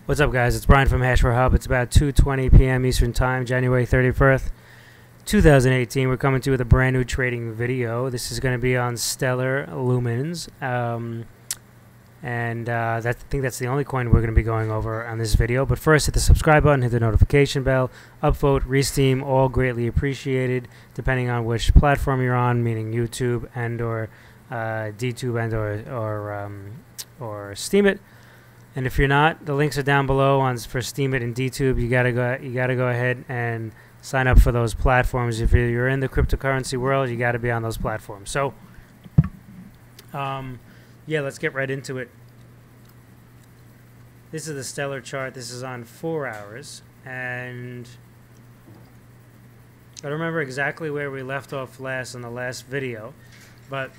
What's up, guys? It's Brian from Hashware Hub. It's about 2:20 p.m. Eastern Time, January 31st, 2018. We're coming to you with a brand new trading video. This is going to be on Stellar Lumens, I think that's the only coin we're going to be going over on this video. But first, hit the subscribe button, hit the notification bell, upvote, resteam, all greatly appreciated, depending on which platform you're on, meaning YouTube and or DTube and or Steam It. And if you're not, the links are down below for Steam It and DTube. You gotta go ahead and sign up for those platforms. If you're in the cryptocurrency world, you gotta be on those platforms. So, yeah, let's get right into it. This is the Stellar chart. This is on 4 hours, and I don't remember exactly where we left off last in the last video, but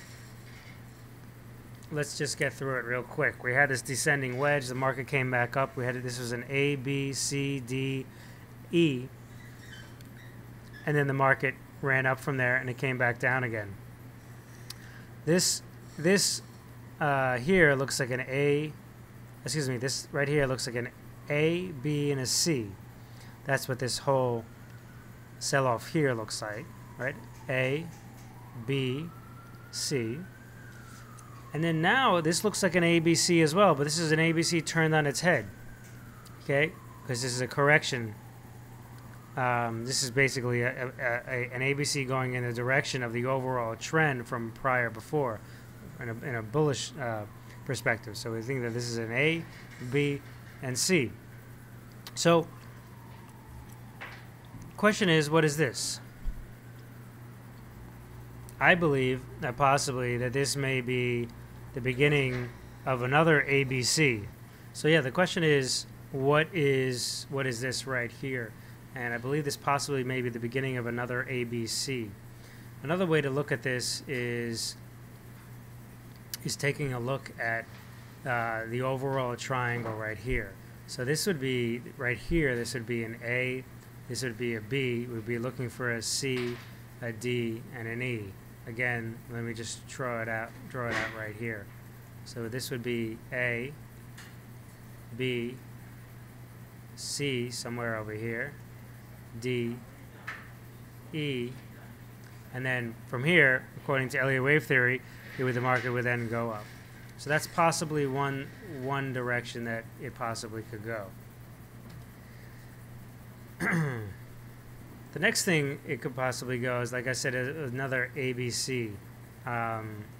let's just get through it real quick. We had this descending wedge. The market came back up. This was an A, B, C, D, E, and then the market ran up from there, and it came back down again. This here looks like an A. Excuse me. This right here looks like an A, B, and a C. That's what this whole sell-off here looks like, right? A, B, C. And then now this looks like an ABC as well, but this is an ABC turned on its head, okay? Because this is a correction. This is basically an ABC going in the direction of the overall trend from before, in a bullish perspective. So we think that this is an A, B, and C. So, question is, what is this? I believe that possibly that this may be the beginning of another ABC. So yeah, the question is, what is this right here? And I believe this possibly may be the beginning of another ABC. Another way to look at this is taking a look at the overall triangle right here. So this would be right here. This would be an A. This would be a B. We'd be looking for a C, a D, and an E. Again, let me just draw it out right here. So this would be A, B, C, somewhere over here, D, E, and then from here, according to Elliott wave theory, the market would then go up. So that's possibly one direction that it possibly could go. The next thing it could possibly go is, like I said, another ABC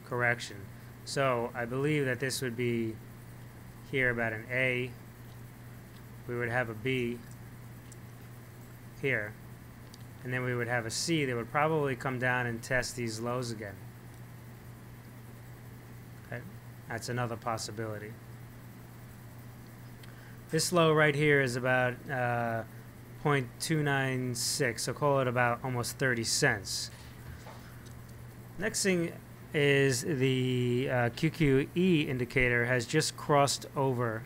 correction. So I believe that this would be here about an A. We would have a B here. And then we would have a C that would probably come down and test these lows again. Okay. That's another possibility. This low right here is about 0.296, so call it about almost 30 cents. Next thing is the QQE indicator has just crossed over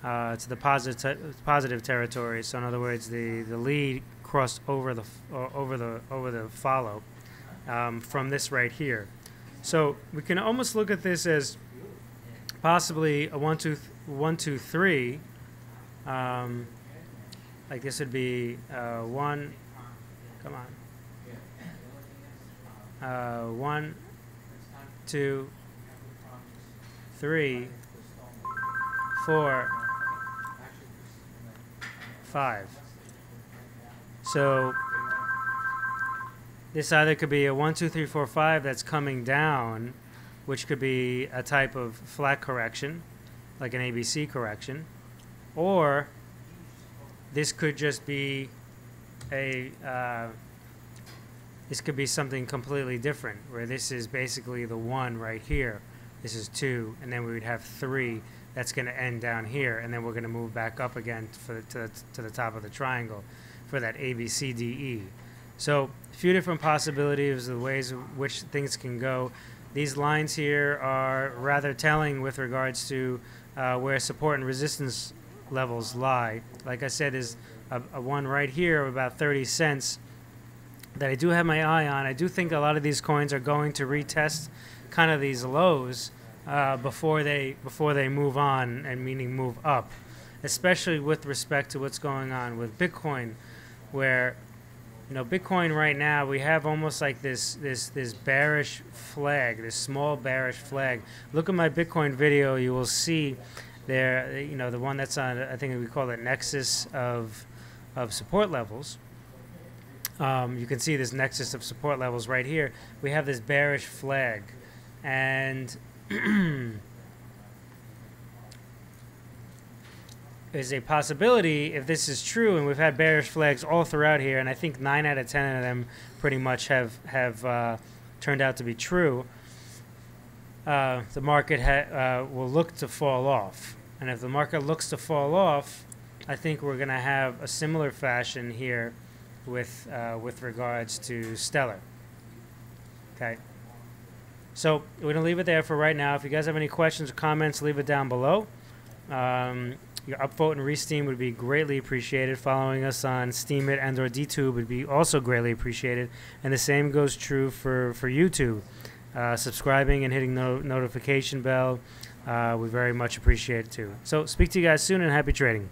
to the positive territory. So in other words, the lead crossed over the follow from this right here. So we can almost look at this as possibly a 1, 2, 3. Like this would be 1, come on, 1, 2, 3, 4, 5. So this either could be a 1, 2, 3, 4, 5 that's coming down, which could be a type of flat correction, like an ABC correction, or this could just be this could be something completely different, where this is basically the 1 right here. This is 2, and then we would have 3. That's going to end down here, and then we're going to move back up again to the top of the triangle for that ABCDE. So a few different possibilities of the ways in which things can go. These lines here are rather telling with regards to where support and resistance levels lie. Like I said, is a one right here of about 30 cents that I do have my eye on. I do think a lot of these coins are going to retest kind of these lows before they move on, and meaning move up. especially with respect to what's going on with Bitcoin, where Bitcoin right now, we have almost like this bearish flag, this small bearish flag. Look at my Bitcoin video, you will see there, the one that's on, I think we call it nexus of support levels. You can see this nexus of support levels right here. We have this bearish flag, and there's a possibility, if this is true, and we've had bearish flags all throughout here, and I think 9 out of 10 of them pretty much have turned out to be true, the market will look to fall off. And if the market looks to fall off, I think we're going to have a similar fashion here with regards to Stellar. Okay. So we're going to leave it there for right now. If you guys have any questions or comments, leave it down below. Your upvote and resteam would be greatly appreciated. Following us on Steemit and or DTube would be also greatly appreciated. And the same goes true for YouTube. Subscribing and hitting the notification bell, we very much appreciate it too. So speak to you guys soon, and happy trading.